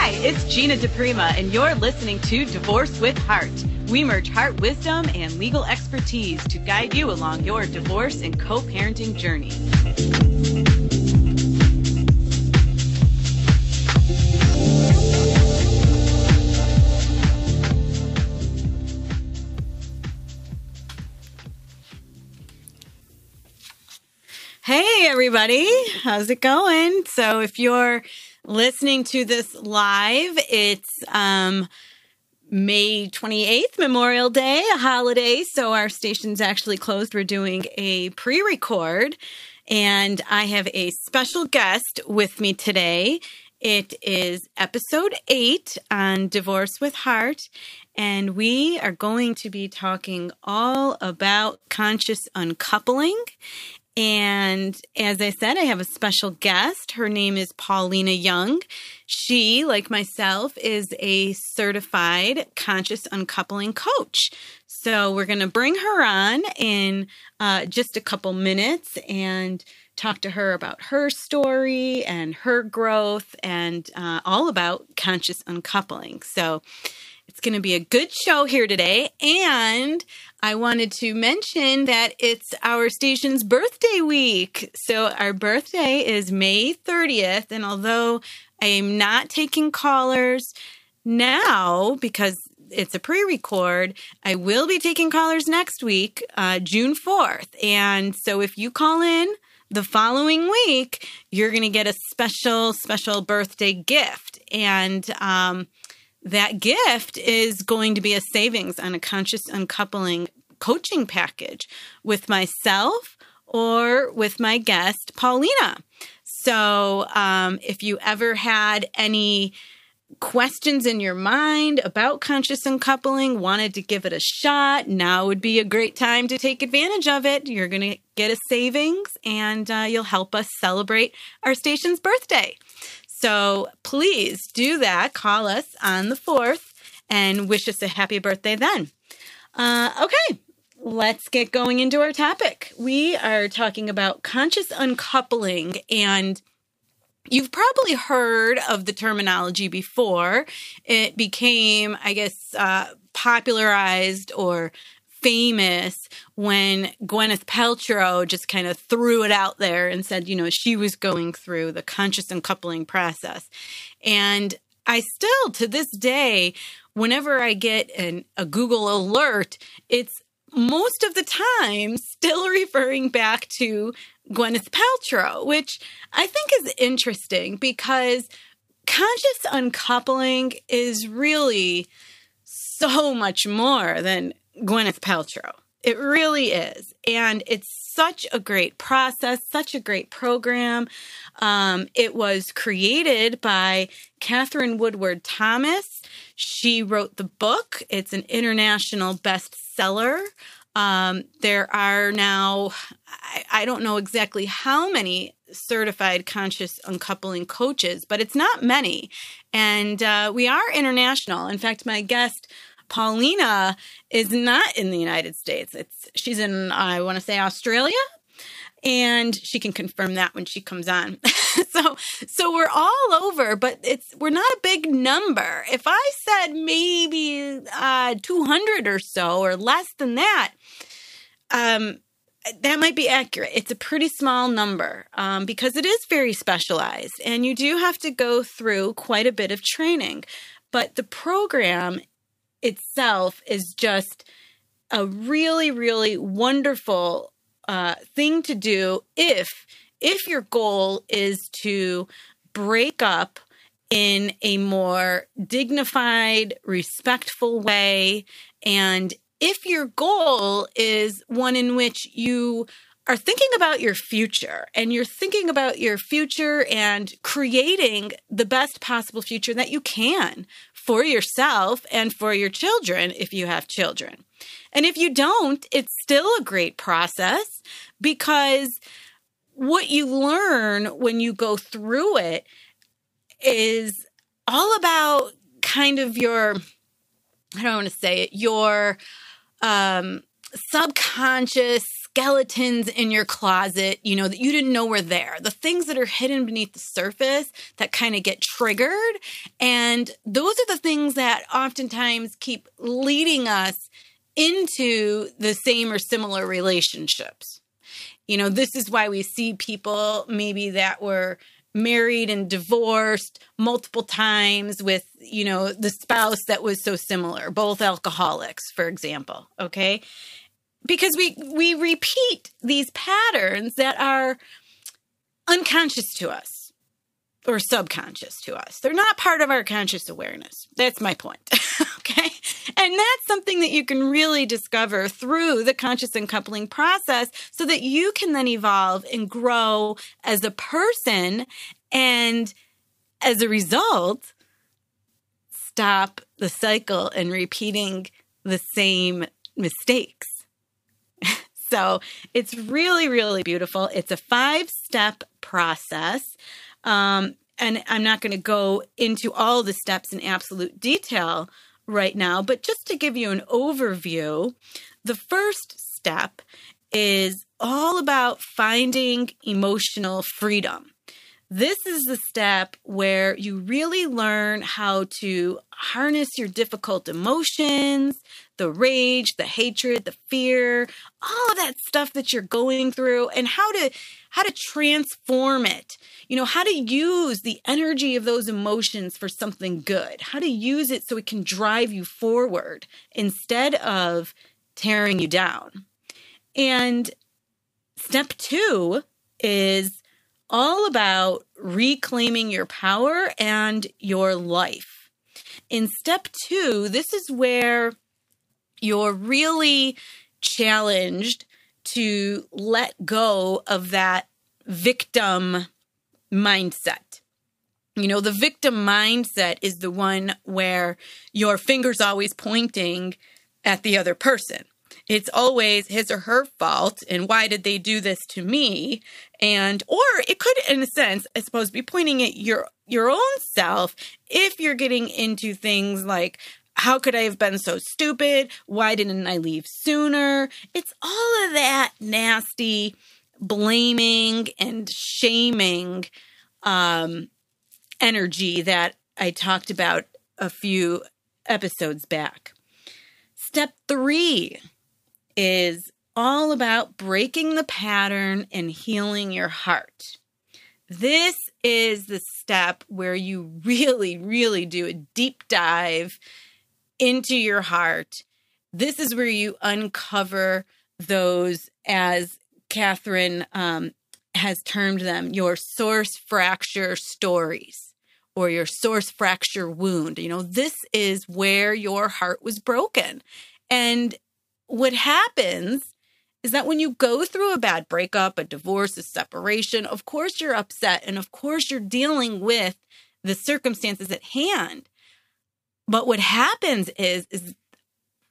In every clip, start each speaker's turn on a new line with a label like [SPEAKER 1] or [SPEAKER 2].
[SPEAKER 1] Hi, it's Gina DePrima, and you're listening to Divorce with Heart. We merge heart wisdom and legal expertise to guide you along your divorce and co-parenting journey. Hey, everybody. How's it going? So if you're listening to this live, it's May 28th, Memorial Day, a holiday. So our station's actually closed. We're doing a pre-record, and I have a special guest with me today. It is episode 8 on Divorce with Heart, and we are going to be talking all about conscious uncoupling. And as I said, I have a special guest. Her name is Paulina Young. She, like myself, is a certified conscious uncoupling coach. So we're going to bring her on in just a couple minutes and talk to her about her story and her growth and all about conscious uncoupling. So it's going to be a good show here today. And I wanted to mention that it's our station's birthday week. So our birthday is May 30th. And although I am not taking callers now because it's a pre-record, I will be taking callers next week, June 4th. And so if you call in the following week, you're going to get a special birthday gift. And that gift is going to be a savings on a conscious uncoupling coaching package with myself or with my guest, Paulina. So if you ever had any questions in your mind about conscious uncoupling, wanted to give it a shot, now would be a great time to take advantage of it. You're going to get a savings, and you'll help us celebrate our station's birthday. So please do that. Call us on the 4th and wish us a happy birthday then. Okay, let's get going into our topic. We are talking about conscious uncoupling, and you've probably heard of the terminology before. It became, I guess, popularized or famous when Gwyneth Paltrow just kind of threw it out there and said, you know, she was going through the conscious uncoupling process. And I still, to this day, whenever I get a Google alert, it's most of the time still referring back to Gwyneth Paltrow, which I think is interesting because conscious uncoupling is really so much more than Gwyneth Paltrow. It really is. And it's such a great process, such a great program. It was created by Katherine Woodward Thomas. She wrote the book. It's an international bestseller. There are now, I don't know exactly how many certified conscious uncoupling coaches, but it's not many. And we are international. In fact, my guest, Paulina, is not in the United States. She's in, I want to say, Australia, and she can confirm that when she comes on. So we're all over, but we're not a big number. If I said maybe 200 or so, or less than that, that might be accurate. It's a pretty small number because it is very specialized, and you do have to go through quite a bit of training. But the program itself is just a really, really wonderful thing to do if your goal is to break up in a more dignified, respectful way, and if your goal is one in which you are thinking about your future, and you're thinking about your future and creating the best possible future that you can for yourself and for your children if you have children. And if you don't, it's still a great process, because what you learn when you go through it is all about kind of your, I don't want to say it, your subconscious skeletons in your closet, that you didn't know were there, the things that are hidden beneath the surface that kind of get triggered. And those are the things that oftentimes keep leading us into the same or similar relationships. This is why we see people maybe that were married and divorced multiple times with, the spouse that was so similar, both alcoholics, for example. Okay. Because we repeat these patterns that are unconscious to us or subconscious to us. They're not part of our conscious awareness. That's my point. Okay. And that's something that you can really discover through the conscious uncoupling process so that you can then evolve and grow as a person. And as a result, stop the cycle and repeating the same mistakes. So it's really, really beautiful. It's a 5-step process. And I'm not going to go into all the steps in absolute detail right now, but just to give you an overview, the first step is all about finding emotional freedom. This is the step where you really learn how to harness your difficult emotions, the rage, the hatred, the fear, all of that stuff that you're going through, and how to transform it. How to use the energy of those emotions for something good, how to use it so it can drive you forward instead of tearing you down. And step 2 is all about reclaiming your power and your life. In step 2, this is where you're really challenged to let go of that victim mindset. The victim mindset is the one where your finger's always pointing at the other person. It's always his or her fault, and why did they do this to me? Or it could, in a sense, I suppose, be pointing at your own self if you're getting into things like, how could I have been so stupid? Why didn't I leave sooner? It's all of that nasty blaming and shaming energy that I talked about a few episodes back. Step 3 is all about breaking the pattern and healing your heart. This is the step where you really, really do a deep dive into your heart. This is where you uncover those, as Katherine has termed them, your source fracture stories or your source fracture wound. This is where your heart was broken. And what happens is that when you go through a bad breakup, a divorce, a separation, of course you're upset and of course you're dealing with the circumstances at hand. But what happens is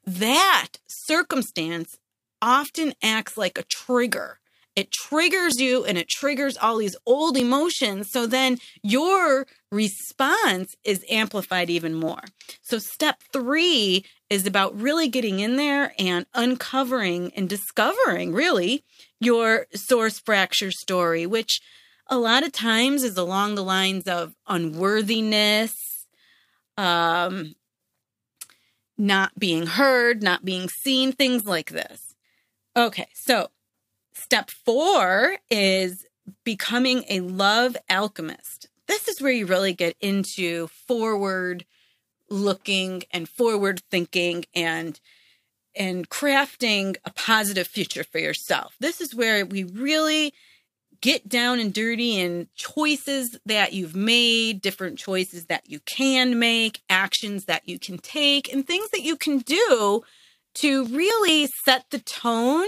[SPEAKER 1] that circumstance often acts like a trigger. It triggers you and it triggers all these old emotions. So then your response is amplified even more. So step 3 is about really getting in there and uncovering and discovering really your source fracture story, which a lot of times is along the lines of unworthiness, not being heard, not being seen, things like this. Okay, so step 4 is becoming a love alchemist. This is where you really get into forward looking and forward thinking and crafting a positive future for yourself. This is where we really get down and dirty in choices that you've made, different choices that you can make, actions that you can take, and things that you can do to really set the tone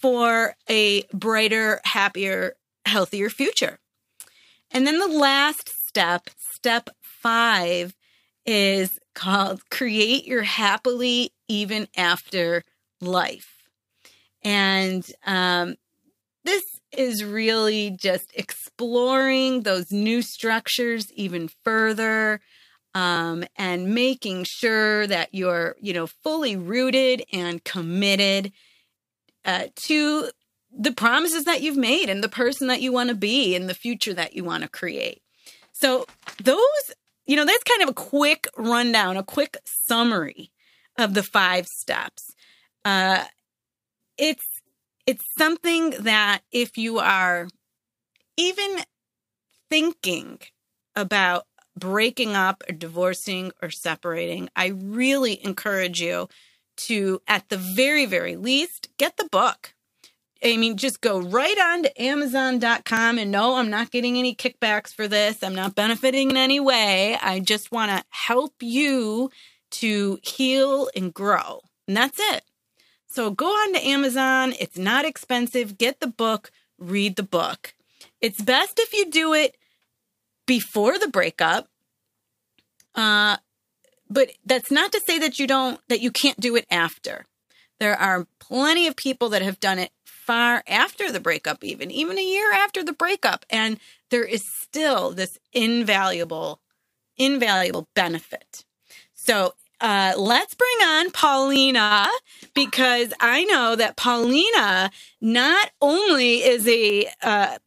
[SPEAKER 1] for a brighter, happier, healthier future. And then the last step, step 5, is called Create Your Happily Even After Life. And this is really just exploring those new structures even further, and making sure that you're, fully rooted and committed to the promises that you've made and the person that you want to be and the future that you want to create. So those, that's kind of a quick rundown, a quick summary of the 5 steps. It's something that if you are even thinking about breaking up or divorcing or separating, I really encourage you to, at the very, very least, get the book. I mean, just go right on to Amazon.com, and no, I'm not getting any kickbacks for this. I'm not benefiting in any way. I just want to help you to heal and grow. And that's it. So go on to Amazon. It's not expensive. Get the book, read the book. It's best if you do it before the breakup. But that's not to say that you can't do it after. There are plenty of people that have done it far after the breakup, even a year after the breakup. And there is still this invaluable benefit. So let's bring on Paulina, because I know that Paulina not only is a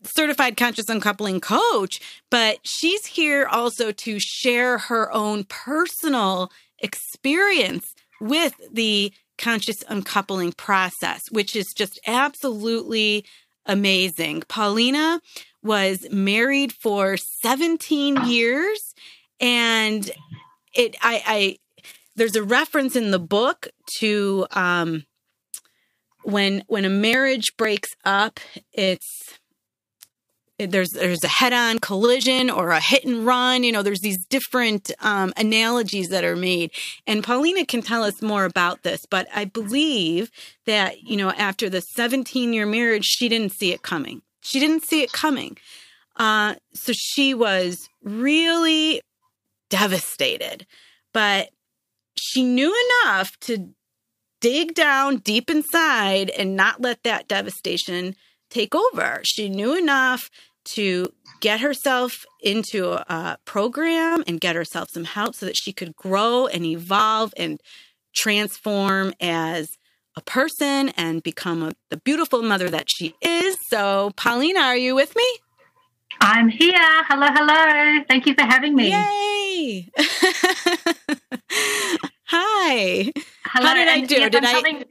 [SPEAKER 1] certified conscious uncoupling coach, but she's here also to share her own personal experience with the conscious uncoupling process, which is just absolutely amazing. Paulina was married for 17 years, and there's a reference in the book to when a marriage breaks up, there's a head-on collision or a hit and run. There's these different analogies that are made. And Paulina can tell us more about this, but I believe that, after the 17-year marriage, she didn't see it coming. So she was really devastated, but she knew enough to dig down deep inside and not let that devastation take over. She knew enough to get herself into a program and get herself some help so that she could grow and evolve and transform as a person and become the beautiful mother that she is. So, Paulina, are you with me?
[SPEAKER 2] I'm here. Hello. Thank you for having me.
[SPEAKER 1] Yay. Hi.
[SPEAKER 2] Hello.
[SPEAKER 1] How did I do?
[SPEAKER 2] Yes,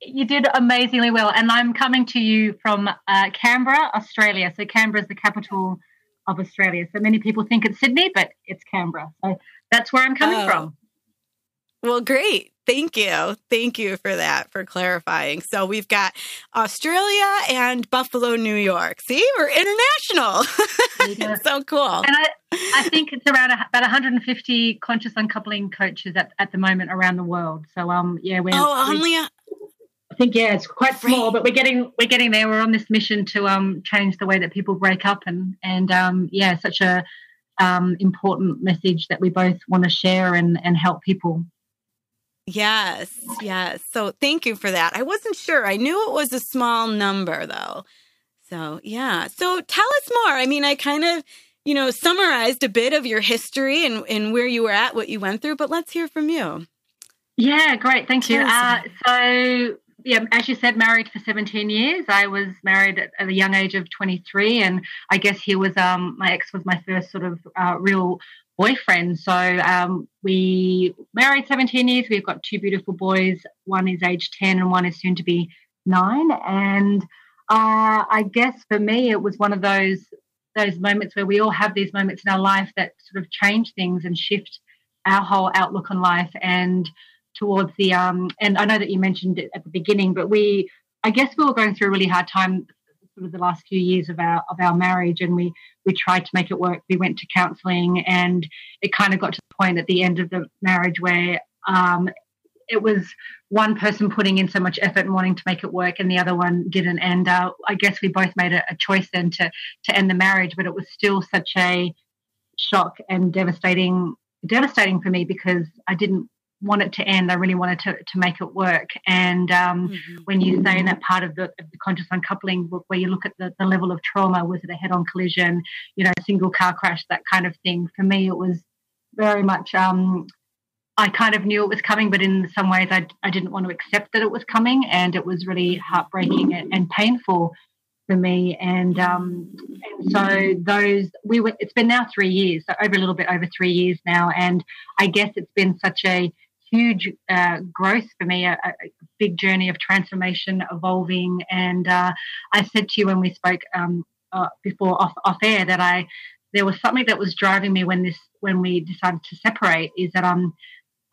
[SPEAKER 2] you did amazingly well. And I'm coming to you from Canberra, Australia. So Canberra is the capital of Australia. So many people think it's Sydney, but it's Canberra. So that's where I'm coming from.
[SPEAKER 1] Well, great. Thank you. Thank you for that, for clarifying. So we've got Australia and Buffalo, New York. See, we're international.
[SPEAKER 2] Yeah.
[SPEAKER 1] So cool.
[SPEAKER 2] And I think it's around about 150 conscious uncoupling coaches at the moment around the world. So I think it's quite small, but we're getting there. We're on this mission to change the way that people break up, and such a important message that we both want to share and help people.
[SPEAKER 1] Yes. So thank you for that. I wasn't sure. I knew it was a small number, though. So, yeah. So tell us more. I mean, I kind of, summarized a bit of your history and where you were at, what you went through, but let's hear from you.
[SPEAKER 2] Yeah, great. Thank you. As you said, married for 17 years. I was married at a young age of 23, and I guess he was, my ex was my first sort of real boyfriend. So we married 17 years. We've got 2 beautiful boys. One is age 10 and one is soon to be 9. And I guess for me, it was one of those moments where we all have these moments in our life that sort of change things and shift our whole outlook on life. And towards the and I know that you mentioned it at the beginning, but I guess we were going through a really hard time sort of the last few years of our marriage, and we tried to make it work. We went to counselling, and it kind of got to the point at the end of the marriage where it was one person putting in so much effort and wanting to make it work, and the other one didn't. And I guess we both made a choice then to end the marriage, but it was still such a shock and devastating for me, because I didn't want it to end. I really wanted to make it work. And when you say in that part of the conscious uncoupling book where you look at the level of trauma, was it a head-on collision, single car crash, that kind of thing, for me it was very much I kind of knew it was coming, but in some ways I didn't want to accept that it was coming, and it was really heartbreaking and painful for me. And so it's been now 3 years, so over a little bit over 3 years now, and I guess it's been such a huge growth for me, a big journey of transformation, evolving. And I said to you when we spoke before off air that there was something that was driving me when we decided to separate, is that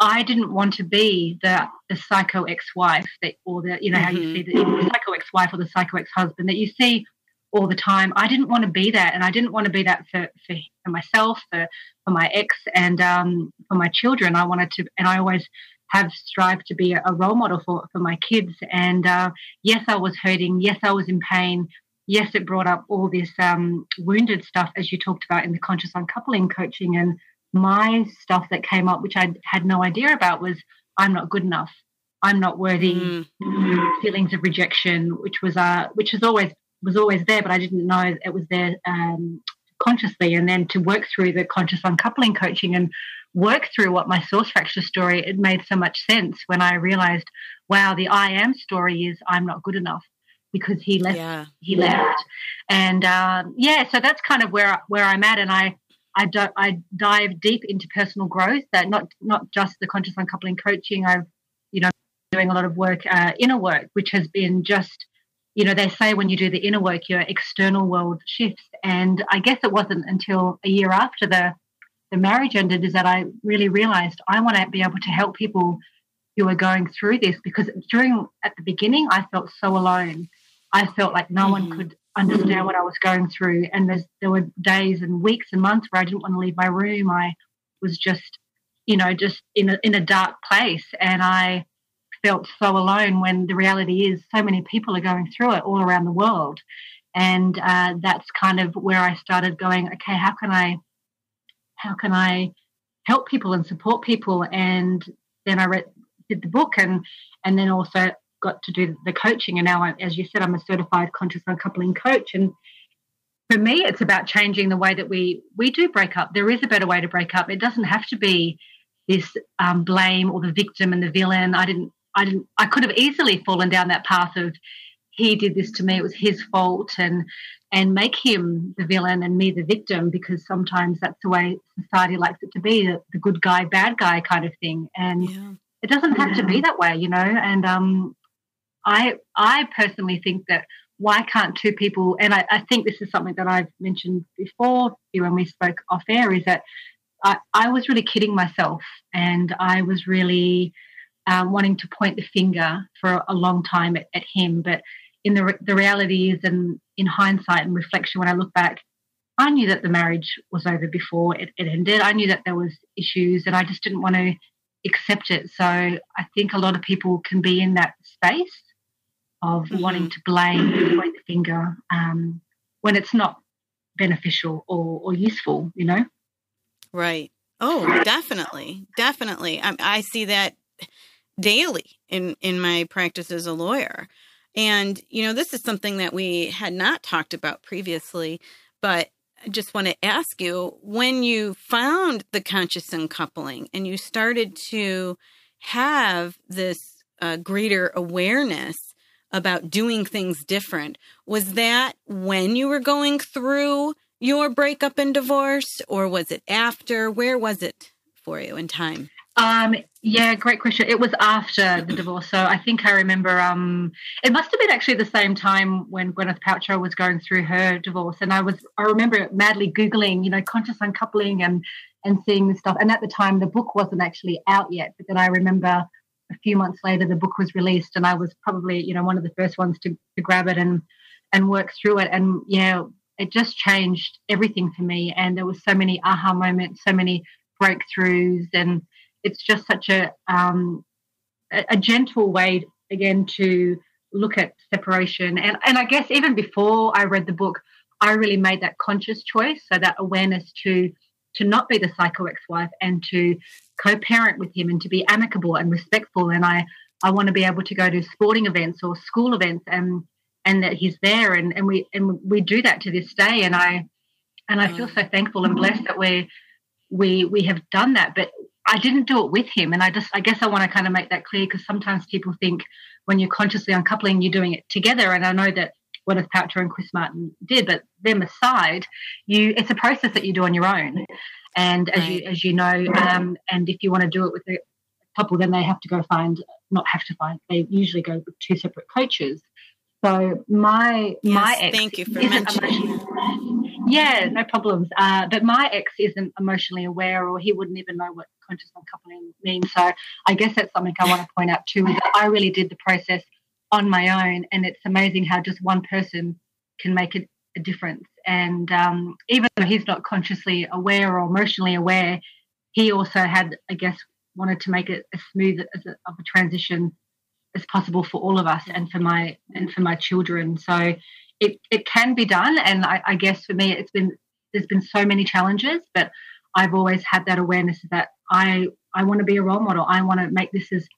[SPEAKER 2] I didn't want to be the psycho ex-wife or the, you know, how you see the psycho ex-wife or the psycho ex-husband that you see all the time. I didn't want to be that, and I didn't want to be that for myself, for my ex, and for my children. I wanted to, and I always have strived to be a role model for my kids. And yes, I was hurting. Yes, I was in pain. Yes, it brought up all this wounded stuff, as you talked about in the conscious uncoupling coaching. And my stuff that came up, which I had no idea about, was I'm not good enough. I'm not worthy. Feelings of rejection, which was always there, but I didn't know it was there consciously. And then to work through the conscious uncoupling coaching and work through what my source fracture story, it made so much sense when I realized, wow, the I am story is I'm not good enough because he left. Yeah. He left, and so that's kind of where I'm at, and I dive deep into personal growth. That not just the conscious uncoupling coaching. I've doing a lot of work, inner work, which has been just. They say when you do the inner work, your external world shifts. And I guess it wasn't until a year after the marriage ended is that I really realized I want to be able to help people who are going through this, because at the beginning, I felt so alone. I felt like no one could understand what I was going through. And there were days and weeks and months where I didn't want to leave my room. I was just in a dark place, and I felt so alone, when the reality is so many people are going through it all around the world. And that's kind of where I started going, okay, how can I help people and support people? And then I did the book and then also got to do the coaching. And now, as you said, I'm a certified conscious uncoupling coach. And for me, it's about changing the way that we do break up. There is a better way to break up. It doesn't have to be this blame or the victim and the villain. I could have easily fallen down that path of he did this to me, it was his fault, and make him the villain and me the victim, because sometimes that's the way society likes it to be, the good guy, bad guy kind of thing. And it doesn't have to be that way, and I personally think that why can't two people, and I think this is something that I've mentioned before when we spoke off air, is that I was really kidding myself, and I was really wanting to point the finger for a long time at him. But in the reality is, and in hindsight and reflection, when I look back, I knew that the marriage was over before it ended. I knew that there was issues, and I just didn't want to accept it. So I think a lot of people can be in that space of wanting to blame and point the finger when it's not beneficial or useful,
[SPEAKER 1] Right. Oh, definitely. Definitely. I see that daily in my practice as a lawyer. And, this is something that we had not talked about previously, but I just want to ask you, when you found the conscious uncoupling and you started to have this greater awareness about doing things different, was that when you were going through your breakup and divorce, or was it after? Where was it for you in time?
[SPEAKER 2] Great question. It was after the divorce. So I think I remember it must have been actually the same time when Gwyneth Paltrow was going through her divorce. And I remember madly Googling, conscious uncoupling and seeing this stuff. And at the time, the book wasn't actually out yet. But then I remember a few months later, the book was released, and I was probably, one of the first ones to grab it and work through it. And, it just changed everything for me. And there was so many aha moments, so many breakthroughs, and it's just such a gentle way, again, to look at separation. And I guess even before I read the book, I really made that conscious choice, so that awareness to not be the psycho ex-wife and to co-parent with him and to be amicable and respectful. And I want to be able to go to sporting events or school events and that he's there, and we do that to this day. And I feel so thankful and blessed that we have done that. But I didn't do it with him. And I guess I want to kind of make that clear, because sometimes people think when you're consciously uncoupling, you're doing it together. And I know that Gwyneth Paltrow and Chris Martin did, but them aside, it's a process that you do on your own. And as you know, and if you want to do it with a couple, then they have to go they usually go with two separate coaches. So my ex,
[SPEAKER 1] thank you for mentioning.
[SPEAKER 2] Yeah, no problems. But my ex isn't emotionally aware, or he wouldn't even know what conscious uncoupling means. So I guess that's something I want to point out too, is that I really did the process on my own, and it's amazing how just one person can make a difference. And even though he's not consciously aware or emotionally aware, he also had, I guess, wanted to make it as smooth of a transition as possible for all of us and for my children. So it can be done, and I guess for me there's been so many challenges, but I've always had that awareness that I want to be a role model. I want to make this as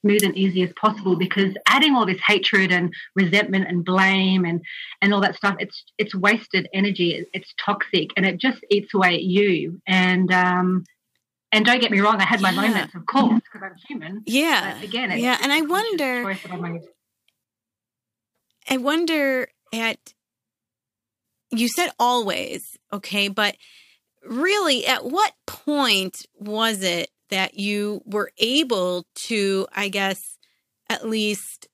[SPEAKER 2] smooth and easy as possible, because adding all this hatred and resentment and blame and all that stuff, it's wasted energy. It's toxic, and it just eats away at you. And don't get me wrong, I had my moments, of course, because I'm human.
[SPEAKER 1] Yeah.
[SPEAKER 2] But again,
[SPEAKER 1] and I wonder you said always, okay, but really at what point was it that you were able to, I guess, at least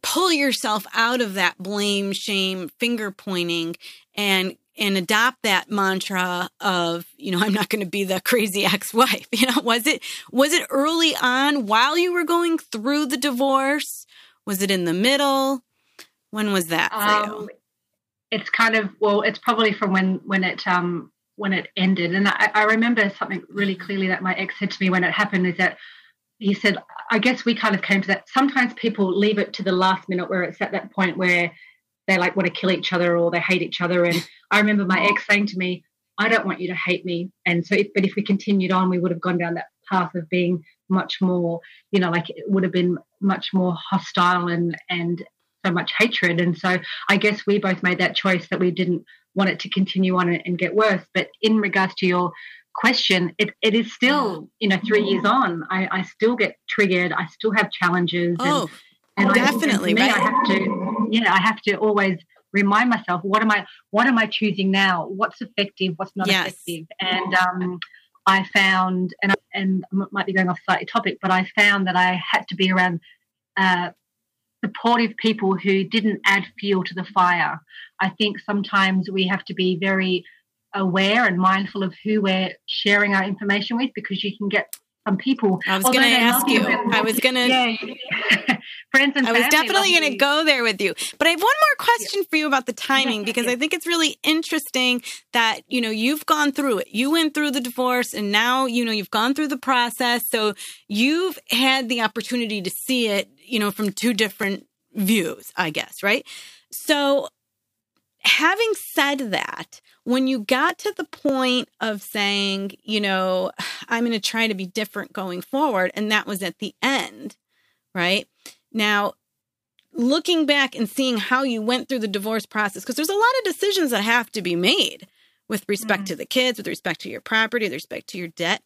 [SPEAKER 1] pull yourself out of that blame, shame, finger pointing and adopt that mantra of, I'm not going to be the crazy ex-wife? Was it early on while you were going through the divorce? Was it in the middle? When was that for you?
[SPEAKER 2] It's kind of, it's probably from when it ended. And I remember something really clearly that my ex said to me when it happened, is that he said, I guess we kind of came to that. Sometimes people leave it to the last minute where it's at that point where they like want to kill each other or they hate each other. And I remember my ex saying to me, I don't want you to hate me. And so, but if we continued on, we would have gone down that path of being much more, like it would have been much more hostile and so much hatred. And so I guess we both made that choice that we didn't want it to continue on and get worse. But in regards to your question, it is still, 3 years on, I still get triggered. I still have challenges. And
[SPEAKER 1] definitely, right?
[SPEAKER 2] I have to always remind myself, what am I choosing now? What's effective? What's not effective? And I found, and I might be going off slightly topic, but I found that I had to be around supportive people who didn't add fuel to the fire. I think sometimes we have to be very aware and mindful of who we're sharing our information with, because you can get some people.
[SPEAKER 1] I was going to ask you. I was going to.
[SPEAKER 2] Friends and family.
[SPEAKER 1] I was definitely going to go there with you. But I have one more question for you about the timing, because I think it's really interesting that, you've gone through it. You went through the divorce, and now, you've gone through the process. So you've had the opportunity to see it, from two different views, I guess, right? So having said that, when you got to the point of saying, I'm going to try to be different going forward, and that was at the end, right? Now, looking back and seeing how you went through the divorce process, because there's a lot of decisions that have to be made with respect to the kids, with respect to your property, with respect to your debt.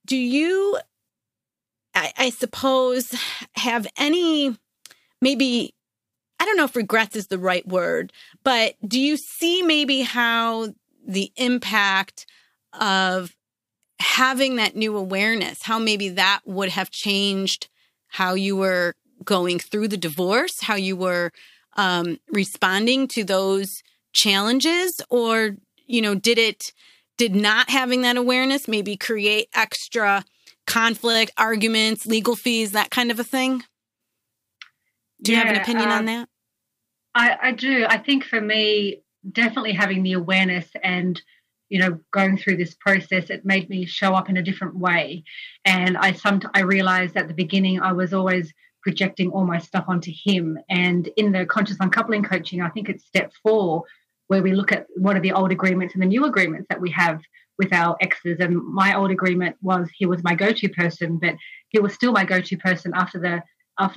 [SPEAKER 1] Do you, I suppose, have any, maybe, I don't know if regrets is the right word, but do you see maybe how the impact of having that new awareness, how maybe that would have changed how you were going through the divorce, how you were responding to those challenges? Or, did not having that awareness maybe create extra conflict, arguments, legal fees, that kind of a thing? Do you have an opinion on that?
[SPEAKER 2] I do. I think for me, definitely having the awareness and, going through this process, it made me show up in a different way. And I realized at the beginning I was always projecting all my stuff onto him. And in the conscious uncoupling coaching, I think it's step 4, where we look at what are the old agreements and the new agreements that we have with our exes. And my old agreement was he was my go-to person, but he was still my go-to person after the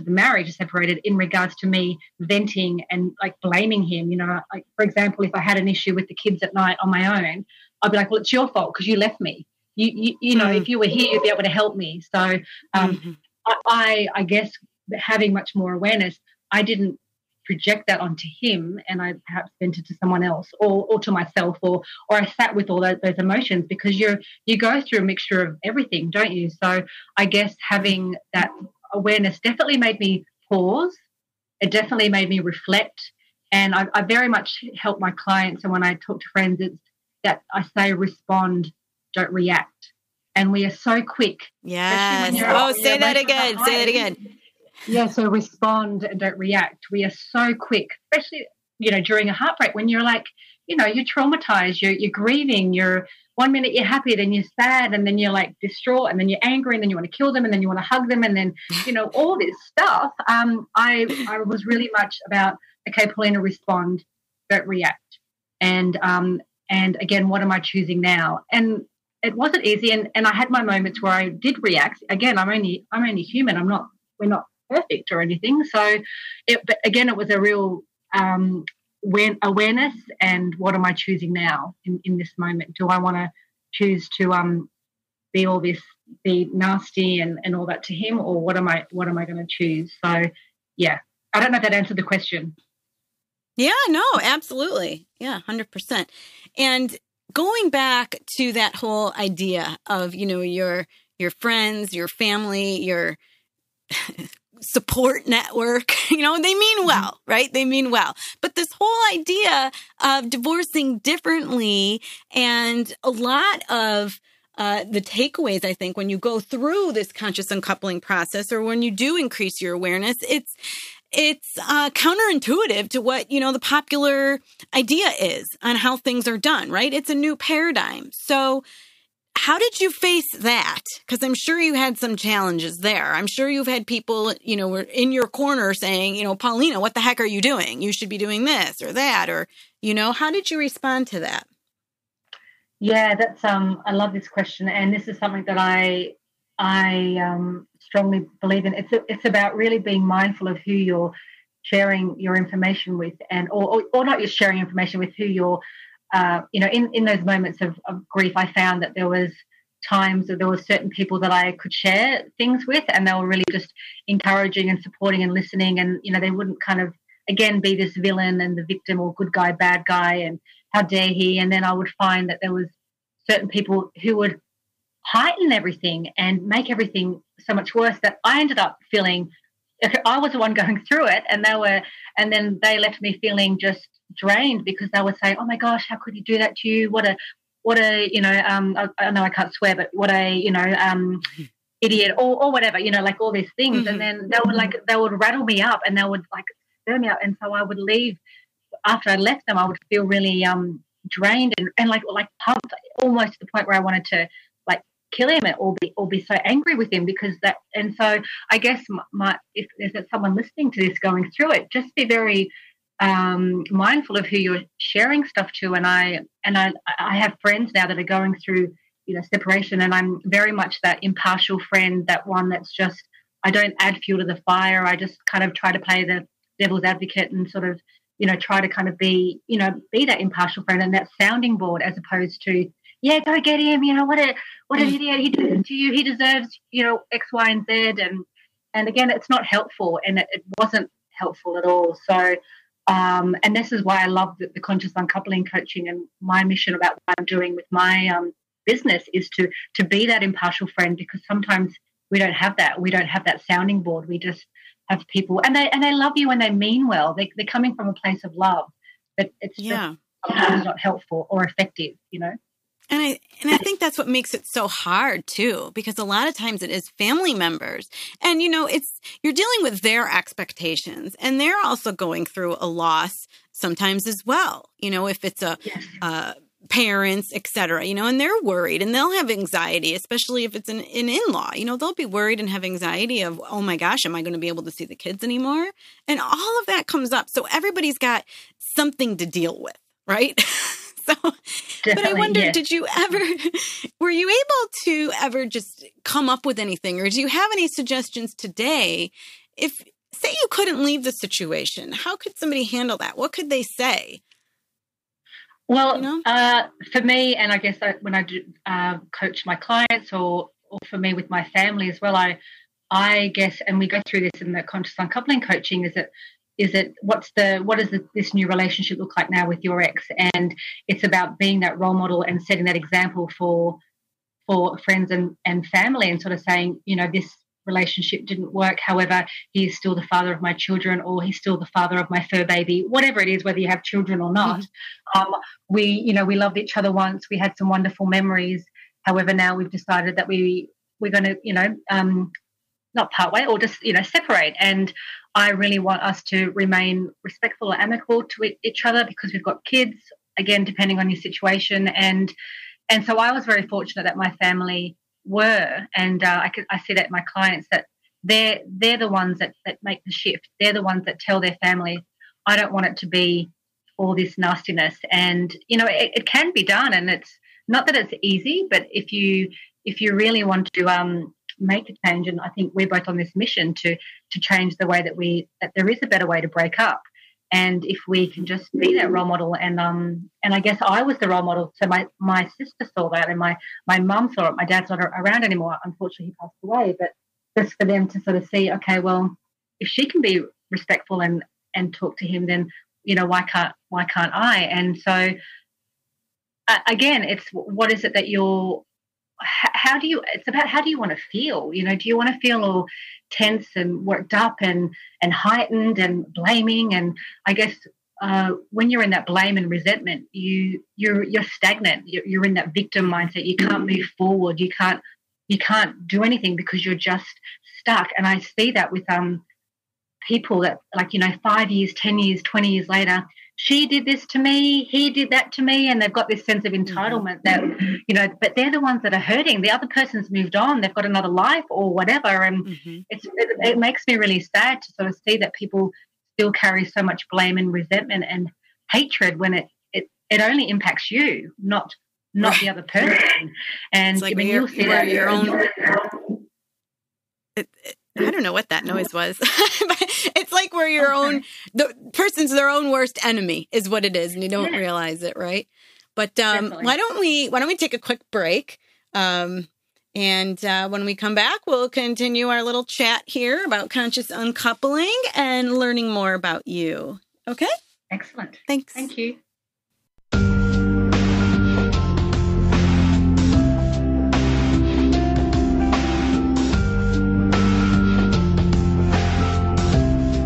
[SPEAKER 2] marriage separated, in regards to me venting and like blaming him. Like, for example, if I had an issue with the kids at night on my own, I'd be like, well, it's your fault because you left me. you know, if you were here, you'd be able to help me. So I guess having much more awareness, I didn't project that onto him, and I perhaps sent it to someone else or to myself, or I sat with all those emotions, because you go through a mixture of everything, don't you? So I guess having that awareness definitely made me pause. It definitely made me reflect, and I very much help my clients. And when I talk to friends, it's that I say respond, don't react. And we are so quick.
[SPEAKER 1] Yes. Say that again. Say that again.
[SPEAKER 2] Yeah, so respond and don't react. We are so quick, especially, you know, during a heartbreak, when you're like, you know, you're traumatized, you're grieving, you're 1 minute you're happy, then you're sad, and then you're like distraught, and then you're angry, and then you want to kill them, and then you want to hug them, and then, you know, all this stuff. I was really much about, okay, Paulina, respond, don't react. And again, what am I choosing now? And it wasn't easy, and I had my moments where I did react. Again, I'm only human. We're not perfect or anything. So, but again, it was a real awareness, and what am I choosing now in this moment? Do I want to choose to be nasty and all that to him, or what am I going to choose? So, yeah, I don't know if that answered the question.
[SPEAKER 1] Yeah, no, absolutely. Yeah, 100%. And going back to that whole idea of, you know, your friends, your family, your support network, you know, they mean well, right? They mean well. But this whole idea of divorcing differently, and a lot of the takeaways, I think, when you go through this conscious uncoupling process, or when you do increase your awareness, it's counterintuitive to what, you know, the popular idea is on how things are done, right? It's a new paradigm. So how did you face that? Because I'm sure you had some challenges there. I'm sure you've had people, you know, were in your corner saying, you know, Paulina, what the heck are you doing? You should be doing this or that, or, you know, how did you respond to that?
[SPEAKER 2] Yeah, that's I love this question, and this is something that I strongly believe in. It's about really being mindful of who you're sharing your information with, and or not just sharing information with, who you're you know, in those moments of grief. I found that there was times that there were certain people that I could share things with, and they were really just encouraging and supporting and listening, and, you know, they wouldn't kind of, again, be this villain and the victim, or good guy, bad guy, and how dare he. And then I would find that there was certain people who would heighten everything and make everything so much worse, that I ended up feeling I was the one going through it, and then they left me feeling just drained, because they were saying, oh my gosh, how could he do that to you? What a you know, I know I can't swear, but what a, you know, idiot, or whatever, you know, like all these things. And then they would rattle me up, and they would like stir me up, and so I would leave. After I left them, I would feel really drained and like pumped, almost to the point where I wanted to like kill him, or be so angry with him, because that. And so I guess if there's someone listening to this going through it, just be very mindful of who you're sharing stuff to. And I have friends now that are going through, you know, separation, and I'm very much that impartial friend, that one that's just, I don't add fuel to the fire. I just kind of try to play the devil's advocate, and sort of, you know, try to kind of be that impartial friend and that sounding board, as opposed to, yeah, go get him, you know, what an idiot, he did it to you, he deserves, you know, X, Y, and Z. And again, it's not helpful, and it wasn't helpful at all. So and this is why I love the conscious uncoupling coaching, and my mission about what I'm doing with my business is to be that impartial friend, because sometimes we don't have that. We don't have that sounding board. We just have people, and they love you, and they mean well. They're coming from a place of love, but it's just sometimes not helpful or effective, you know.
[SPEAKER 1] And I think that's what makes it so hard too, because a lot of times it is family members, and, you know, you're dealing with their expectations, and they're also going through a loss sometimes as well. You know, if it's parents, et cetera, you know, and they're worried, and they'll have anxiety, especially if it's an in-law, you know, they'll be worried and have anxiety of, oh my gosh, am I going to be able to see the kids anymore? And all of that comes up. So everybody's got something to deal with, right? So, but I wonder, were you able to ever just come up with anything, or do you have any suggestions today? If, say, you couldn't leave the situation, how could somebody handle that? What could they say?
[SPEAKER 2] Well, for me, and I guess when I do coach my clients, or for me with my family as well, I guess, and we go through this in the conscious uncoupling coaching, is it what does this new relationship look like now with your ex? And it's about being that role model and setting that example for friends and family, and sort of saying, this relationship didn't work. However, he is still the father of my children, or he's still the father of my fur baby, whatever it is, whether you have children or not. We loved each other once. We had some wonderful memories. However, now we've decided that we're going to, not part way, or just, separate. And I really want us to remain respectful or amicable to each other, because we've got kids, again, depending on your situation. And so I was very fortunate that my family were, and I see that in my clients, that they're the ones that make the shift. They're the ones that tell their family, I don't want it to be all this nastiness. And, it can be done. And it's not that it's easy, but if you really want to make a change, and I think we're both on this mission to change the way that there is a better way to break up. And if we can just be that role model, and I guess I was the role model. So my sister saw that, and my mum saw it. My dad's not around anymore. Unfortunately, he passed away. But just for them to sort of see, okay, well, if she can be respectful and talk to him, then why can't I? And so again, it's what is it that you're. It's about how do you want to feel? Do you want to feel all tense and worked up and heightened and blaming? And I guess when you're in that blame and resentment, you're stagnant. You're in that victim mindset. You can't move forward. You can't do anything because you're just stuck. And I see that with people that, 5 years, 10 years, 20 years later, she did this to me, he did that to me, and they've got this sense of entitlement that, but they're the ones that are hurting. The other person's moved on, they've got another life or whatever, and it makes me really sad to sort of see that people still carry so much blame and resentment and hatred when it only impacts you, not the other person. And
[SPEAKER 1] it's like
[SPEAKER 2] you'll see that
[SPEAKER 1] your own. I don't know what that noise was. It's like we're the person's their own worst enemy is what it is, and you don't realize it, right? But why don't we take a quick break? And when we come back, we'll continue our little chat here about conscious uncoupling and learning more about you. Okay?
[SPEAKER 2] Excellent.
[SPEAKER 1] Thanks.
[SPEAKER 2] Thank you.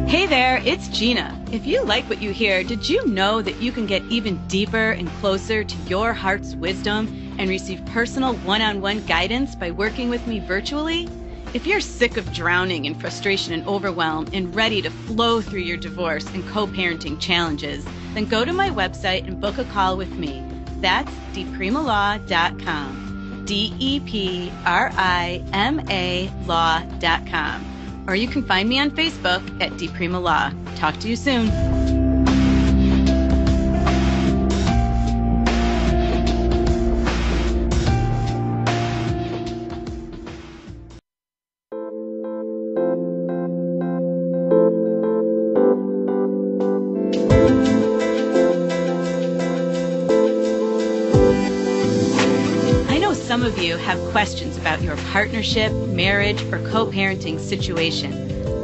[SPEAKER 1] Hey there, it's Gina. If you like what you hear, did you know that you can get even deeper and closer to your heart's wisdom and receive personal one-on-one guidance by working with me virtually? If you're sick of drowning in frustration and overwhelm and ready to flow through your divorce and co-parenting challenges, then go to my website and book a call with me. That's deprima.com. DEPRIMA law.com. Or you can find me on Facebook at Deprima Law. Talk to you soon. Some of you have questions about your partnership, marriage, or co-parenting situation.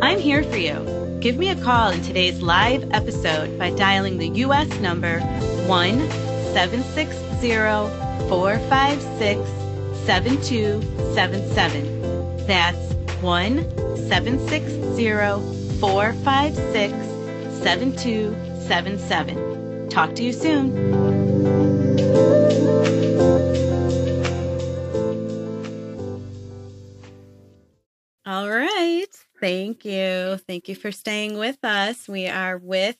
[SPEAKER 1] I'm here for you. Give me a call in today's live episode by dialing the U.S. number 1-760-456-7277. That's 1-760-456-7277. Talk to you soon. All right. Thank you. Thank you for staying with us. We are with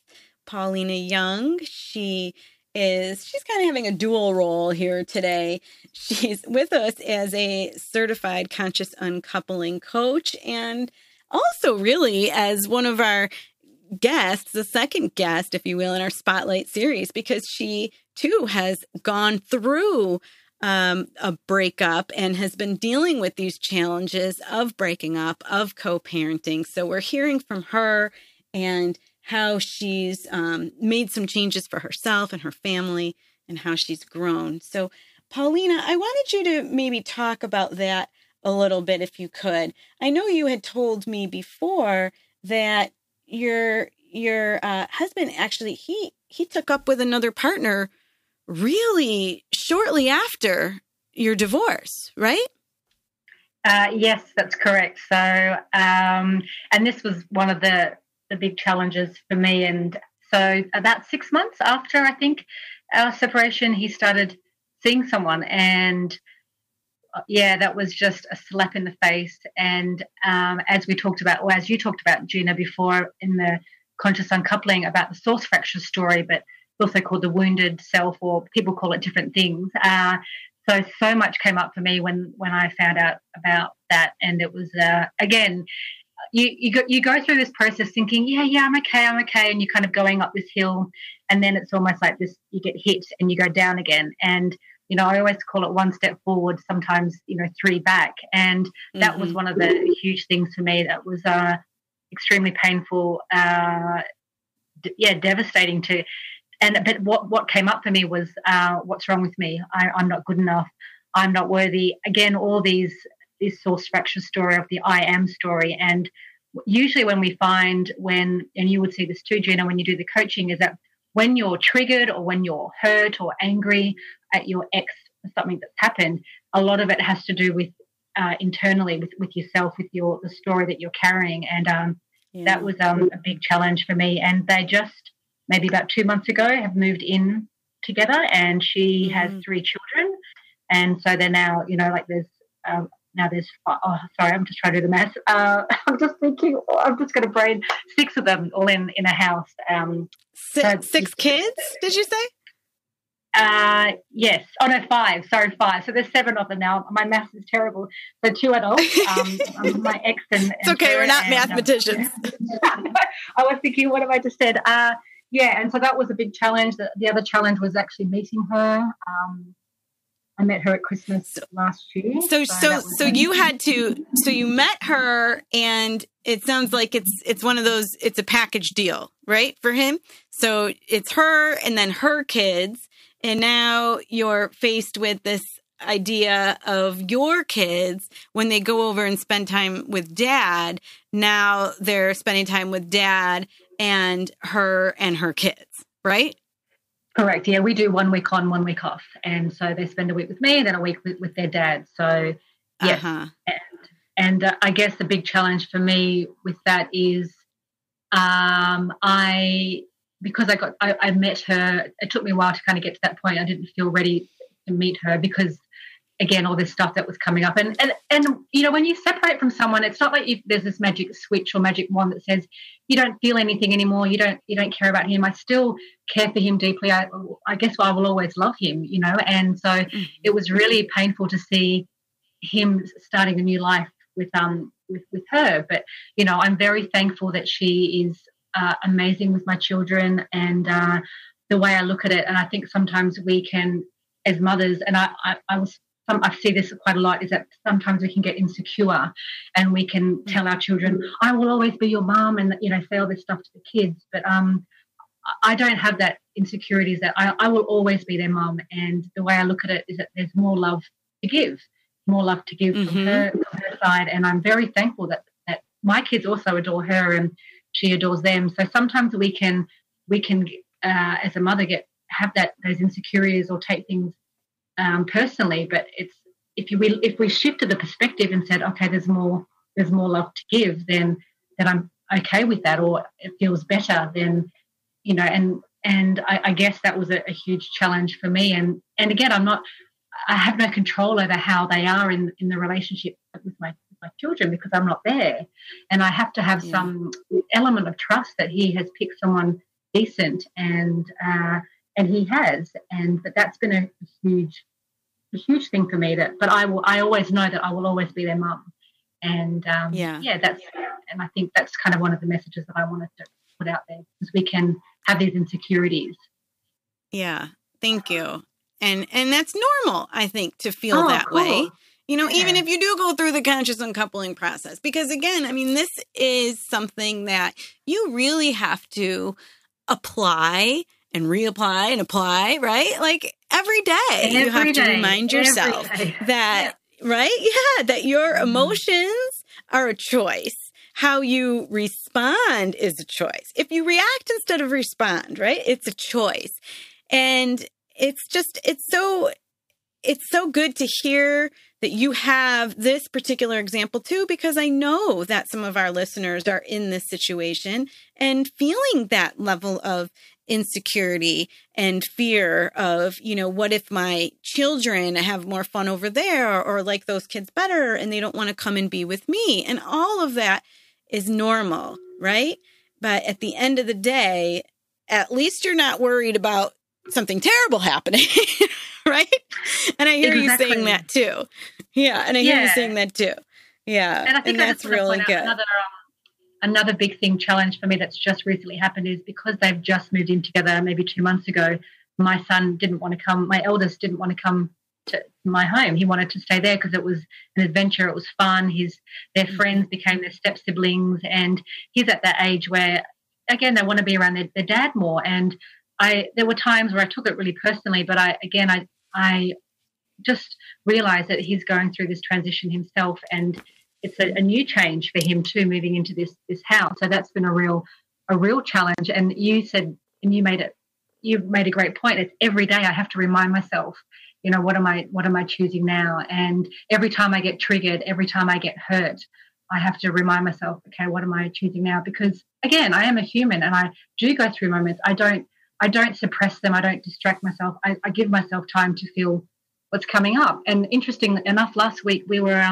[SPEAKER 1] Paulina Young. She's kind of having a dual role here today. She's with us as a certified conscious uncoupling coach, and also really as one of our guests, the second guest, if you will, in our Spotlight series, because she too has gone through a breakup and has been dealing with these challenges of breaking up, of co-parenting. So we're hearing from her and how she's made some changes for herself and her family and how she's grown. So, Paulina, I wanted you to maybe talk about that a little bit, if you could. I know you had told me before that your husband actually he took up with another partner really shortly after your divorce, right?
[SPEAKER 2] Yes, that's correct. So, and this was one of the big challenges for me. And so, about 6 months after, I think, our separation, he started seeing someone, and that was just a slap in the face. And as we talked about, or as you talked about, Gina, before in the Conscious Uncoupling, about the source fracture story, but also called the wounded self, or people call it different things. So much came up for me when I found out about that, and it was again, you go through this process thinking, I'm okay, and you're kind of going up this hill, and then it's almost like this: you get hit and you go down again. And I always call it one step forward, sometimes 3 back, and that was one of the huge things for me. That was extremely painful, devastating to. But what came up for me was, what's wrong with me? I'm not good enough. I'm not worthy. Again, all this source fracture story of the I am story. And usually when we find and you would see this too, Gina, when you do the coaching, is that when you're triggered or when you're hurt or angry at your ex for something that's happened, a lot of it has to do with internally with yourself, with the story that you're carrying. And that was a big challenge for me. And they just, maybe about 2 months ago, have moved in together, and she has 3 children. And so they're now, there's I'm just trying to do the math. I'm just thinking, I'm just going to brain 6 of them all in a house.
[SPEAKER 1] Six kids, did you say?
[SPEAKER 2] Yes. Oh, no, 5. Sorry, 5. So there's 7 of them now. My math is terrible. So 2 adults, my ex and
[SPEAKER 1] it's okay, we're not mathematicians.
[SPEAKER 2] I was thinking, what have I just said? And so that was a big challenge. The other challenge was actually meeting her. I met her at Christmas last year.
[SPEAKER 1] So you had to. So you met her, and it sounds like it's one of those. It's a package deal, right, for him. So it's her, and then her kids, and now you're faced with this idea of your kids when they go over and spend time with dad. Now they're spending time with dad and her kids, right?
[SPEAKER 2] Correct. Yeah, we do 1 week on, 1 week off. And so they spend a week with me and then a week with their dad. So, yes. And I guess the big challenge for me with that is because I met her, it took me a while to kind of get to that point. I didn't feel ready to meet her because, again, all this stuff that was coming up. And when you separate from someone, it's not like there's this magic switch or magic wand that says you don't feel anything anymore, you don't care about him. I still care for him deeply. I guess I will always love him, and so it was really painful to see him starting a new life with her. But, I'm very thankful that she is amazing with my children, and the way I look at it. And I think sometimes we can, as mothers, and I see this quite a lot, is that sometimes we can get insecure and we can tell our children, I will always be your mom, and, say all this stuff to the kids. But I don't have that insecurities that I will always be their mom. And the way I look at it is that there's more love to give from her side. And I'm very thankful that my kids also adore her and she adores them. So sometimes we can as a mother have those insecurities or take things personally, but it's if we shifted the perspective and said, okay, there's more love to give, then I'm okay with that, or it feels better, then and I guess that was a huge challenge for me. And again, I have no control over how they are in the relationship with my children because I'm not there, and I have to have some element of trust that he has picked someone decent, and he has, but that's been a huge thing for me. But I always know that I will always be their mum, and and I think that's kind of one of the messages that I wanted to put out there, because we can have these insecurities.
[SPEAKER 1] Yeah, thank you. And that's normal, I think, to feel that way. Even if you do go through the conscious uncoupling process, because again, I mean, this is something that you really have to apply and reapply and apply, right? Like every day you have to remind yourself that, right? Yeah, that your emotions are a choice. How you respond is a choice. If you react instead of respond, right? It's a choice. And it's so good to hear that you have this particular example too, because I know that some of our listeners are in this situation and feeling that level of insecurity and fear of, what if my children have more fun over there or like those kids better and they don't want to come and be with me. And all of that is normal, right? But at the end of the day, at least you're not worried about something terrible happening, right? And I hear you saying that too. Yeah, and I hear you saying that too. Yeah,
[SPEAKER 2] and I think
[SPEAKER 1] that's really good.
[SPEAKER 2] Another big challenge for me that's just recently happened is because they've just moved in together maybe 2 months ago, my son didn't want to come, my eldest didn't want to come to my home. He wanted to stay there because it was an adventure, it was fun. Their friends became their step siblings, and he's at that age where, again, they want to be around their dad more. And there were times where I took it really personally, but I just realized that he's going through this transition himself, and it's a new change for him too, moving into this house. So that's been a real challenge. And you said, and you made a great point. It's every day I have to remind myself, what am I choosing now? And every time I get triggered, every time I get hurt, I have to remind myself, okay, what am I choosing now? Because again, I am a human and I do go through moments. I don't suppress them. I don't distract myself. I give myself time to feel what's coming up. And interesting enough, last week we were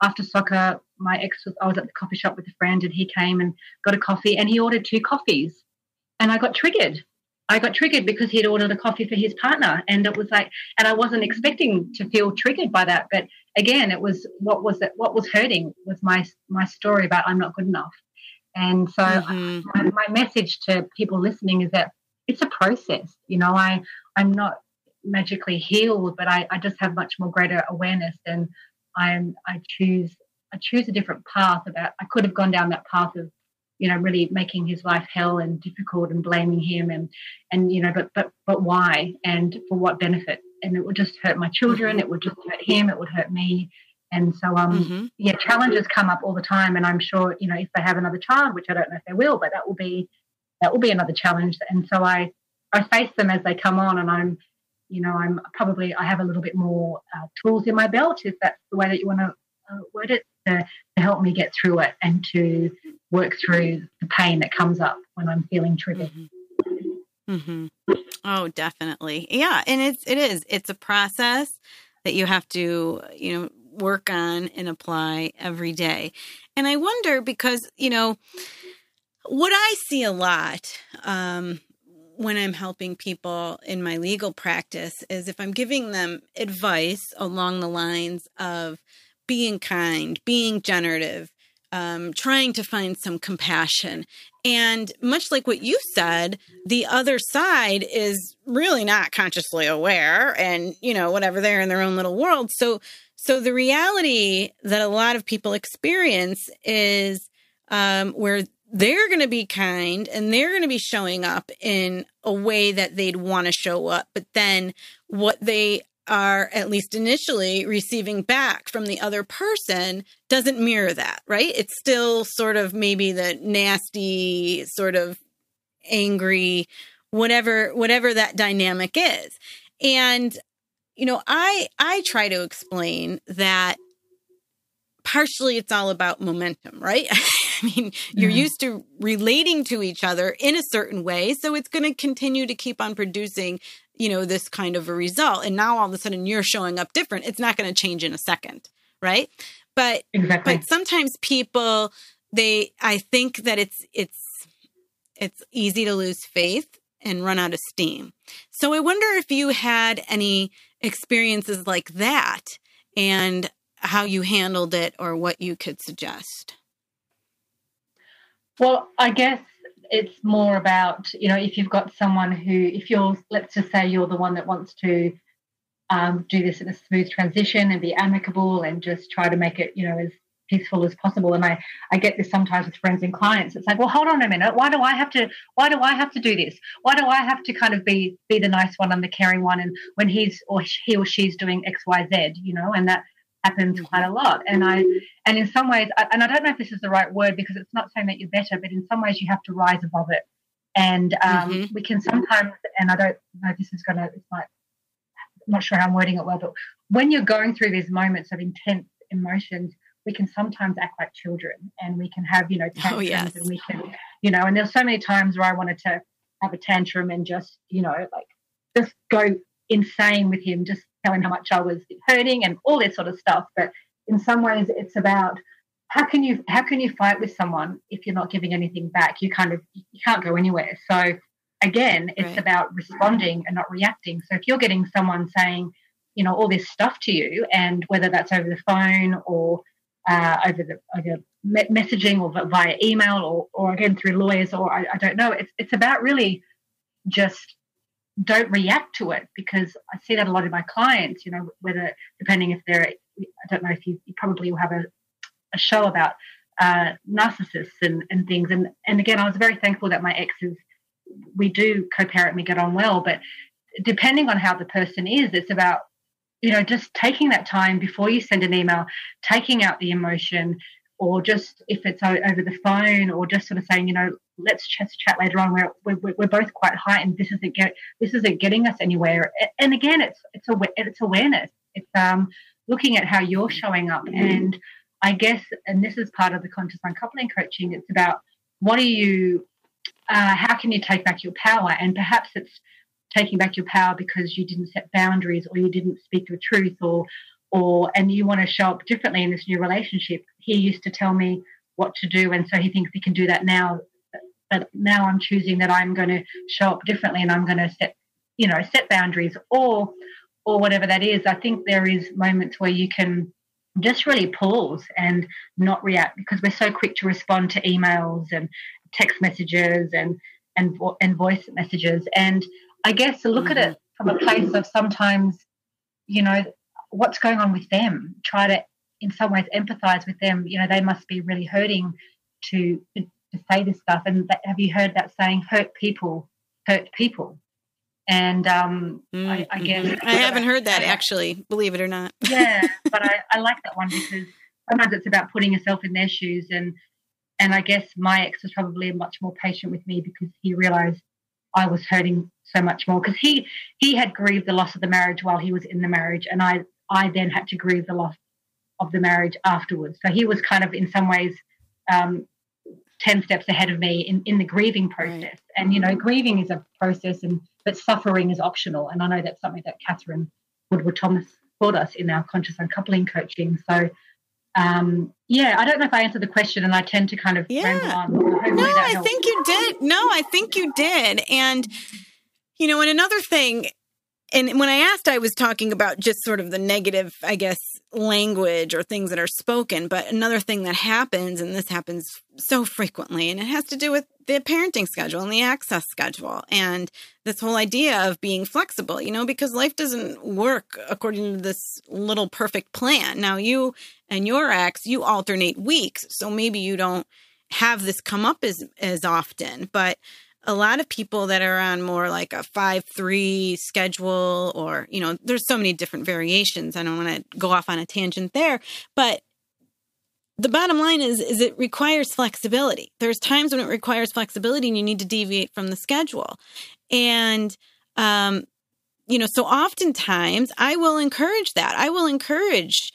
[SPEAKER 2] after soccer, I was at the coffee shop with a friend, and he came and got a coffee, and he ordered 2 coffees, and I got triggered. Because he had ordered a coffee for his partner, and it was like, and I wasn't expecting to feel triggered by that, but again, it was what was hurting was my story about I'm not good enough. And so my message to people listening is that it's a process. I'm not magically healed, but I just have much more greater awareness, and I choose a different path. I could have gone down that path of really making his life hell and difficult and blaming him and but why and for what benefit? And it would just hurt my children, it would just hurt him, it would hurt me. And so challenges come up all the time, and I'm sure if they have another child, which I don't know if they will, but that will be another challenge. And so I face them as they come on, and I have a little bit more tools in my belt, if that's the way that you want to word it, to help me get through it and to work through the pain that comes up when I'm feeling triggered.
[SPEAKER 1] Oh, definitely. Yeah. And it's a process that you have to, work on and apply every day. And I wonder because, what I see a lot, when I'm helping people in my legal practice is if I'm giving them advice along the lines of being kind, being generative, trying to find some compassion. And much like what you said, the other side is really not consciously aware and, whatever, they're in their own little world. So the reality that a lot of people experience is where they're going to be kind and they're going to be showing up in a way that they'd want to show up. But then what they are, at least initially, receiving back from the other person doesn't mirror that, right? It's still sort of maybe the nasty, sort of angry, whatever that dynamic is. And, I try to explain that partially it's all about momentum, right? I mean, you're used to relating to each other in a certain way, so it's going to continue to keep on producing, this kind of a result. And now all of a sudden you're showing up different. It's not going to change in a second, right? But
[SPEAKER 2] exactly.
[SPEAKER 1] But sometimes people, I think that it's easy to lose faith and run out of steam. So I wonder if you had any experiences like that and how you handled it or what you could suggest.
[SPEAKER 2] Well, I guess it's more about, if you've got someone let's just say you're the one that wants to do this in a smooth transition and be amicable and just try to make it, as peaceful as possible. And I get this sometimes with friends and clients. It's like, well, hold on a minute. Why do I have to do this? Why do I have to kind of be the nice one and the caring one? And when he or she's doing X, Y, Z, you know, and that happens quite a lot. And in some ways, and I don't know if this is the right word, because it's not saying that you're better, but in some ways you have to rise above it. And we can sometimes, and I don't know if this is going to, it's like, I'm not sure how I'm wording it well, but when you're going through these moments of intense emotions, we can sometimes act like children, and we can have, you know, tantrums, and we can, you know, and there's so many times where I wanted to have a tantrum and just, you know, like just go insane with him, just tell him how much I was hurting and all this sort of stuff. But in some ways it's about how can you fight with someone if you're not giving anything back? You can't go anywhere. So again, it's about responding and not reacting. So if you're getting someone saying, you know, all this stuff to you, and whether that's over the phone or over messaging or via email or again through lawyers, or I don't know, it's about really just don't react to it, because I see that a lot in my clients, you know, whether depending if they're, I don't know if you probably will have a show about narcissists and things. And again, I was very thankful that my exes, we do co-parent and we get on well, but depending on how the person is, it's about, you know, just taking that time before you send an email, taking out the emotion, or just if it's over the phone, or just sort of saying, you know, let's chat later on. We're both quite heightened. This isn't getting us anywhere. And again, it's awareness. It's looking at how you're showing up. And I guess, and this is part of the conscious uncoupling coaching, it's about what are you, how can you take back your power? And perhaps it's taking back your power because you didn't set boundaries, or you didn't speak the truth, and you want to show up differently in this new relationship. He used to tell me what to do, and so he thinks he can do that now. But now I'm choosing that I'm going to show up differently, and I'm going to set boundaries, or whatever that is. I think there is moments where you can just really pause and not react, because we're so quick to respond to emails and text messages and voice messages. And I guess to look at it from a place of sometimes, you know, what's going on with them, try to in some ways empathize with them. You know, they must be really hurting to say this stuff. And have you heard that saying, hurt people hurt people? And I guess
[SPEAKER 1] I haven't heard that, actually, believe it or not.
[SPEAKER 2] Yeah, but I like that one, because sometimes it's about putting yourself in their shoes. And I guess my ex was probably much more patient with me, because he realized I was hurting so much more, because he had grieved the loss of the marriage while he was in the marriage, and I then had to grieve the loss of the marriage afterwards. So he was kind of in some ways 10 steps ahead of me in the grieving process. Right. And, you know, grieving is a process, but suffering is optional. And I know that's something that Katherine Woodward Thomas taught us in our conscious uncoupling coaching. So, I don't know if I answered the question, and I tend to kind of ramble on.
[SPEAKER 1] No, I think you did. No, I think you did. And, you know, and another thing, and when I asked, I was talking about just sort of the negative, I guess, language or things that are spoken. But another thing that happens, and this happens so frequently, and it has to do with the parenting schedule and the access schedule, and this whole idea of being flexible, you know, because life doesn't work according to this little perfect plan. Now, you and your ex, you alternate weeks, so maybe you don't have this come up as often, but a lot of people that are on more like a 5-3 schedule, or, you know, there's so many different variations. I don't want to go off on a tangent there, but the bottom line is it requires flexibility. There's times when it requires flexibility and you need to deviate from the schedule. And, you know, so oftentimes I will encourage that. I will encourage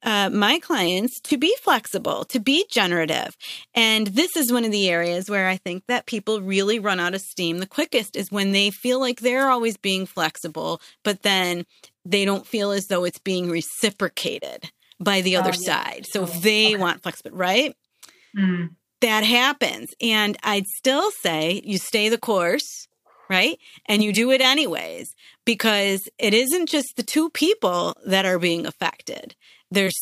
[SPEAKER 1] my clients to be flexible, to be generative. And this is one of the areas where I think that people really run out of steam the quickest, is when they feel like they're always being flexible, but then they don't feel as though it's being reciprocated by the other side. So if they want flexibility, right? That happens. And I'd still say you stay the course, right? And you do it anyways, because it isn't just the two people that are being affected. There's,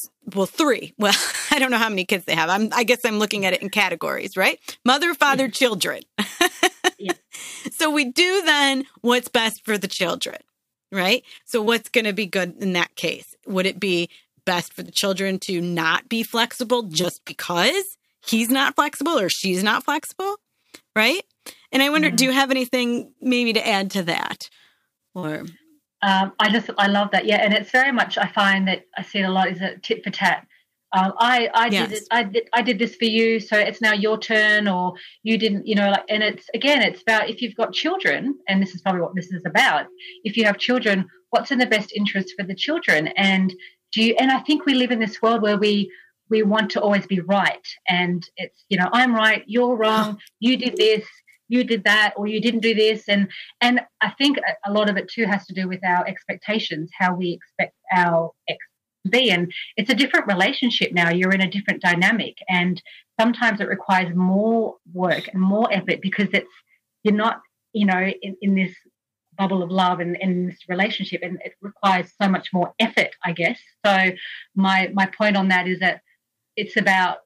[SPEAKER 1] three. Well, I don't know how many kids they have. I guess I'm looking at it in categories, right? Mother, father, children.
[SPEAKER 2] Yeah.
[SPEAKER 1] So we do then what's best for the children, right? So what's going to be good in that case? Would it be best for the children to not be flexible just because he's not flexible or she's not flexible, right? And I wonder, do you have anything maybe to add to that? Or
[SPEAKER 2] I love that. Yeah. And it's very much, I find that I see it a lot, is a tit for tat. I did this for you, so it's now your turn, or you didn't, and it's about, if you've got children, and this is probably what this is about, if you have children, what's in the best interest for the children? And I think we live in this world where we want to always be right, and it's, I'm right, you're wrong, you did this, you did that, or you didn't do this. And I think a lot of it too has to do with our expectations, how we expect our ex to be. And it's a different relationship now. You're in a different dynamic. And sometimes it requires more work and more effort because you're not, in this bubble of love and in this relationship, and it requires so much more effort, I guess. So my point on that is that it's about,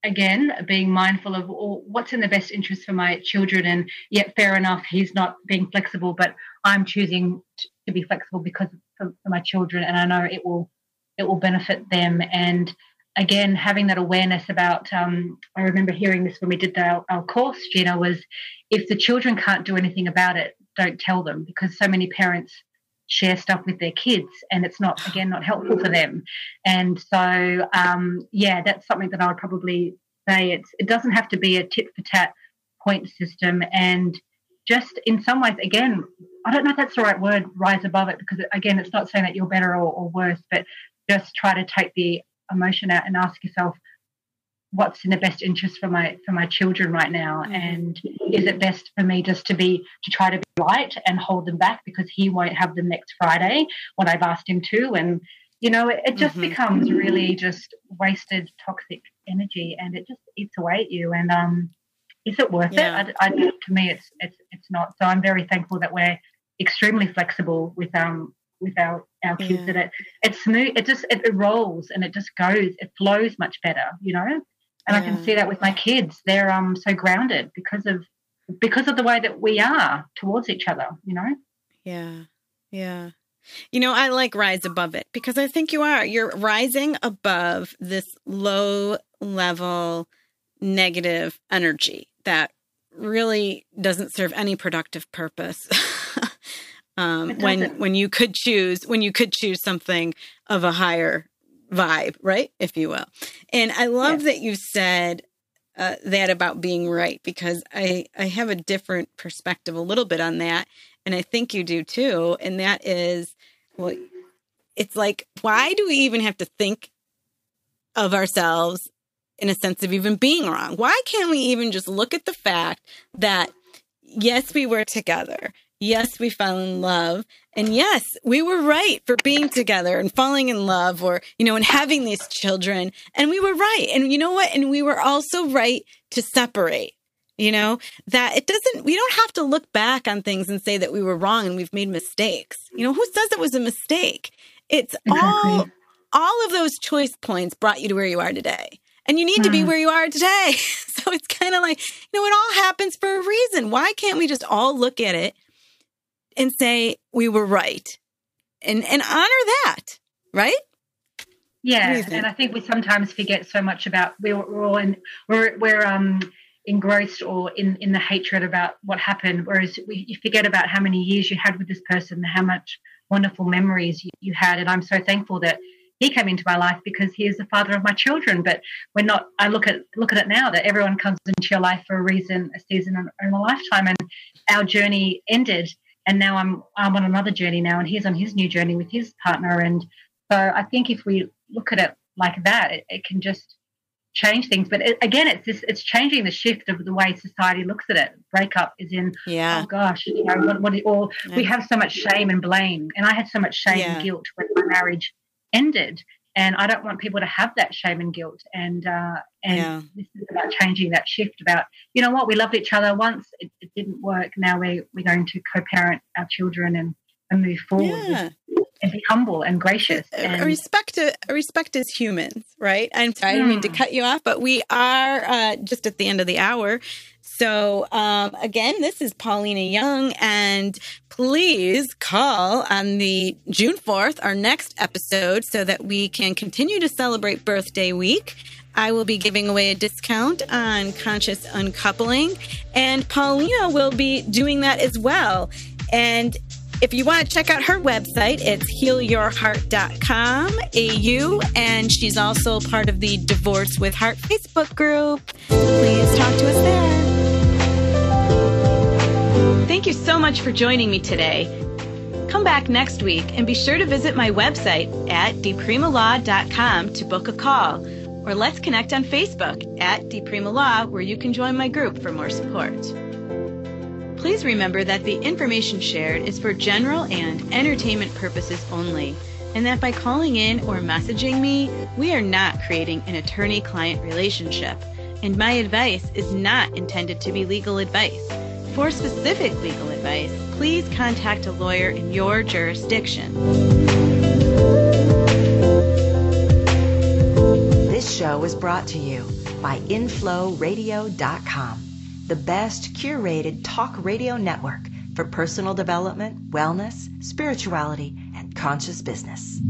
[SPEAKER 2] again, being mindful of what's in the best interest for my children. And yet, fair enough, he's not being flexible, but I'm choosing to be flexible because for my children, and I know it will benefit them. And again, having that awareness about, I remember hearing this when we did our course, Gina, was if the children can't do anything about it, don't tell them, because so many parents share stuff with their kids and it's not helpful for them. And so, that's something that I would probably say. It doesn't have to be a tit for tat point system. And just in some ways, again, I don't know if that's the right word, rise above it, because again, it's not saying that you're better or worse, but just try to take the emotion out and ask yourself, what's in the best interest for my children right now? And is it best for me just to try to be right and hold them back because he won't have them next Friday when I've asked him to? And it just becomes really just wasted toxic energy, and it just eats away at you. And is it worth it? To me, it's not. So I'm very thankful that we're extremely flexible with our kids, that it's smooth, it rolls and it just goes, it flows much better, And I can see that with my kids. They're so grounded because of the way that we are towards each other,
[SPEAKER 1] Yeah. Yeah. I like rise above it because I think you're rising above this low level negative energy that really doesn't serve any productive purpose. When you could choose something of a higher vibe, right? If you will. And I love that you said that about being right, because I have a different perspective a little bit on that. And I think you do too. And that is, well, it's like, why do we even have to think of ourselves in a sense of even being wrong? Why can't we even just look at the fact that, yes, we were together. Yes, we fell in love. And yes, we were right for being together and falling in love, or, and having these children. And we were right. And you know what? And we were also right to separate, that we don't have to look back on things and say that we were wrong and we've made mistakes. Who says it was a mistake? It's all of those choice points brought you to where you are today. And you need to be where you are today. So it's kind of like, it all happens for a reason. Why can't we just all look at it and say we were right and honor that, right?
[SPEAKER 2] Yeah, and I think we sometimes forget so much about we're engrossed or in the hatred about what happened, whereas you forget about how many years you had with this person, how much wonderful memories you had. And I'm so thankful that he came into my life because he is the father of my children. But we're not. I look at it now that everyone comes into your life for a reason, a season, and a lifetime. And our journey ended. And now I'm on another journey now, and he's on his new journey with his partner. And so I think if we look at it like that, it can just change things. But it's changing the shift of the way society looks at it. Breakup is in, oh gosh, we have so much shame and blame. And I had so much shame and guilt when my marriage ended. And I don't want people to have that shame and guilt. And this is about changing that shift about, we loved each other once, it didn't work. Now we're going to co-parent our children and move forward. and be humble and gracious. And
[SPEAKER 1] respect as humans, right? I'm sorry, I didn't mean to cut you off, but we are just at the end of the hour. So again, this is Paulina Young, and please call on the June 4th, our next episode, so that we can continue to celebrate Birthday Week. I will be giving away a discount on Conscious Uncoupling, and Paulina will be doing that as well. And if you want to check out her website, it's healyourheart.com/AU, and she's also part of the Divorce with Heart Facebook group. Please talk to us there. Thank you so much for joining me today. Come back next week and be sure to visit my website at dpremalaw.com to book a call, or let's connect on Facebook at dpremalaw, where you can join my group for more support. Please remember that the information shared is for general and entertainment purposes only, and that by calling in or messaging me, we are not creating an attorney-client relationship, and my advice is not intended to be legal advice. For specific legal advice, please contact a lawyer in your jurisdiction.
[SPEAKER 3] This show was brought to you by InflowRadio.com, the best curated talk radio network for personal development, wellness, spirituality, and conscious business.